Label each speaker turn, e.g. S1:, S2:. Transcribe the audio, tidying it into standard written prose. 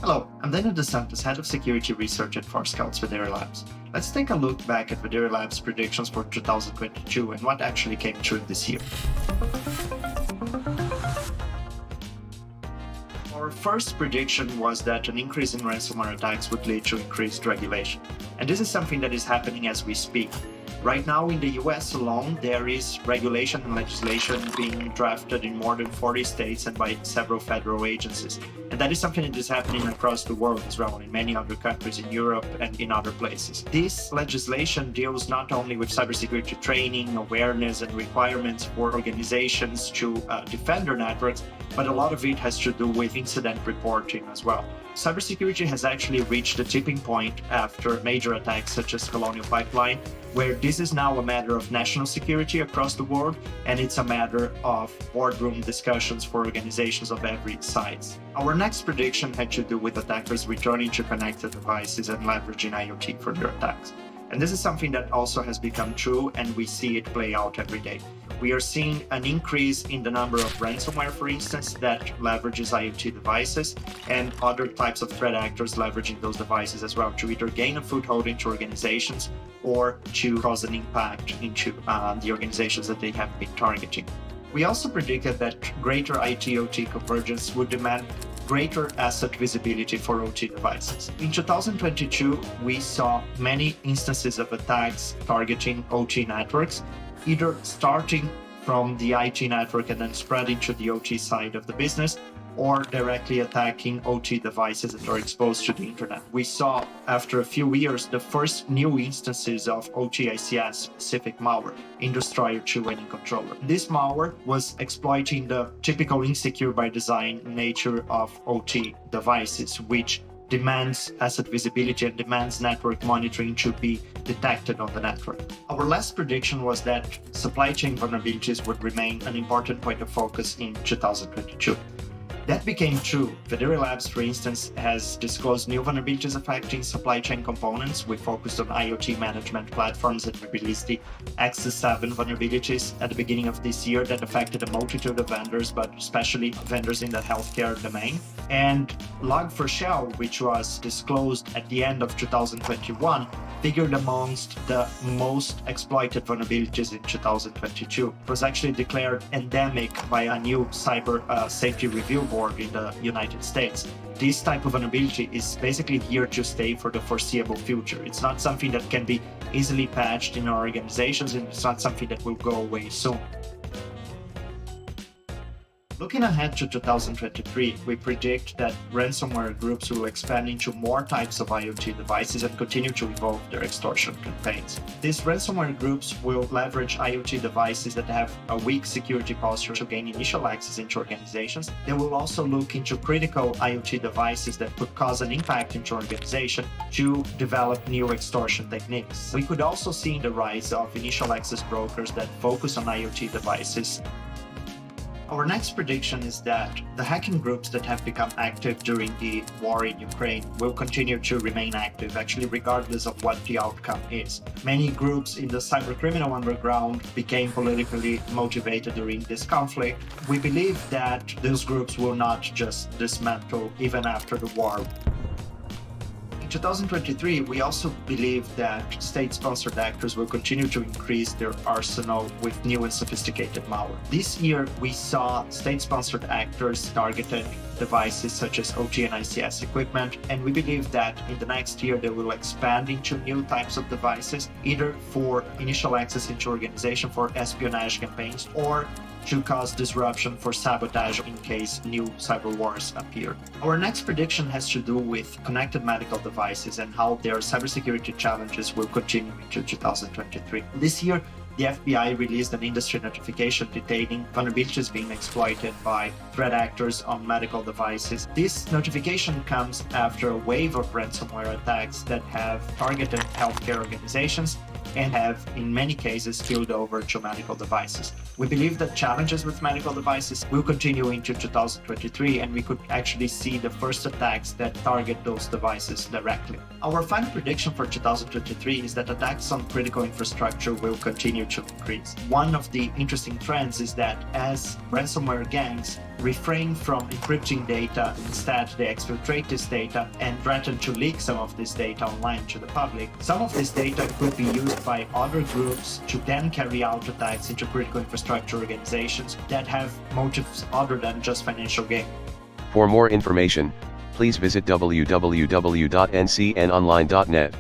S1: Hello, I'm Daniel DeSantis, Head of Security Research at Forescout Labs. Let's take a look back at Labs' predictions for 2022 and what actually came true this year. Our first prediction was that an increase in ransomware attacks would lead to increased regulation. And this is something that is happening as we speak. Right now in the US alone, there is regulation and legislation being drafted in more than 40 states and by several federal agencies. And that is something that is happening across the world as well, in many other countries in Europe and in other places. This legislation deals not only with cybersecurity training, awareness, and requirements for organizations to defend their networks, but a lot of it has to do with incident reporting as well. Cybersecurity has actually reached a tipping point after major attacks such as Colonial Pipeline, where this is now a matter of national security across the world, and it's a matter of boardroom discussions for organizations of every size. Our next prediction had to do with attackers returning to connected devices and leveraging IoT for their attacks. And this is something that also has become true, and we see it play out every day. We are seeing an increase in the number of ransomware, for instance, that leverages IoT devices, and other types of threat actors leveraging those devices as well to either gain a foothold into organizations or to cause an impact into the organizations that they have been targeting. We also predicted that greater IT-OT convergence would demand greater asset visibility for OT devices. In 2022, we saw many instances of attacks targeting OT networks, either starting from the IT network and then spreading to the OT side of the business, or directly attacking OT devices that are exposed to the internet. We saw, after a few years, the first new instances of OT-ICS specific malware in Destroyer 2 and in Controller. This malware was exploiting the typical insecure by design nature of OT devices, which demands asset visibility and demands network monitoring to be detected on the network. Our last prediction was that supply chain vulnerabilities would remain an important point of focus in 2022. That became true. Labs, for instance, has disclosed new vulnerabilities affecting supply chain components. We focused on IoT management platforms, and we released the Access 7 vulnerabilities at the beginning of this year that affected a multitude of vendors, but especially vendors in the healthcare domain. And Log4Shell, which was disclosed at the end of 2021, figured amongst the most exploited vulnerabilities in 2022. It was actually declared endemic by a new cyber safety review board in the United States. This type of vulnerability is basically here to stay for the foreseeable future. It's not something that can be easily patched in our organizations, and it's not something that will go away soon. Looking ahead to 2023, we predict that ransomware groups will expand into more types of IoT devices and continue to evolve their extortion campaigns. These ransomware groups will leverage IoT devices that have a weak security posture to gain initial access into organizations. They will also look into critical IoT devices that could cause an impact into organization to develop new extortion techniques. We could also see the rise of initial access brokers that focus on IoT devices. Our next prediction is that the hacking groups that have become active during the war in Ukraine will continue to remain active, actually regardless of what the outcome is. Many groups in the cybercriminal underground became politically motivated during this conflict. We believe that those groups will not just dismantle even after the war. In 2023, we also believe that state-sponsored actors will continue to increase their arsenal with new and sophisticated malware. This year, we saw state-sponsored actors targeted devices such as OT and ICS equipment, and we believe that in the next year they will expand into new types of devices, either for initial access into organization for espionage campaigns or to cause disruption for sabotage in case new cyber wars appear. Our next prediction has to do with connected medical devices and how their cybersecurity challenges will continue into 2023. This year, the FBI released an industry notification detailing vulnerabilities being exploited by threat actors on medical devices. This notification comes after a wave of ransomware attacks that have targeted healthcare organizations and have, in many cases, spilled over to medical devices. We believe that challenges with medical devices will continue into 2023, and we could actually see the first attacks that target those devices directly. Our final prediction for 2023 is that attacks on critical infrastructure will continue continue to increase. One of the interesting trends is that as ransomware gangs refrain from encrypting data, instead they exfiltrate this data and threaten to leak some of this data online to the public. Some of this data could be used by other groups to then carry out attacks into critical infrastructure organizations that have motives other than just financial gain.
S2: For more information, please visit www.ncnonline.net.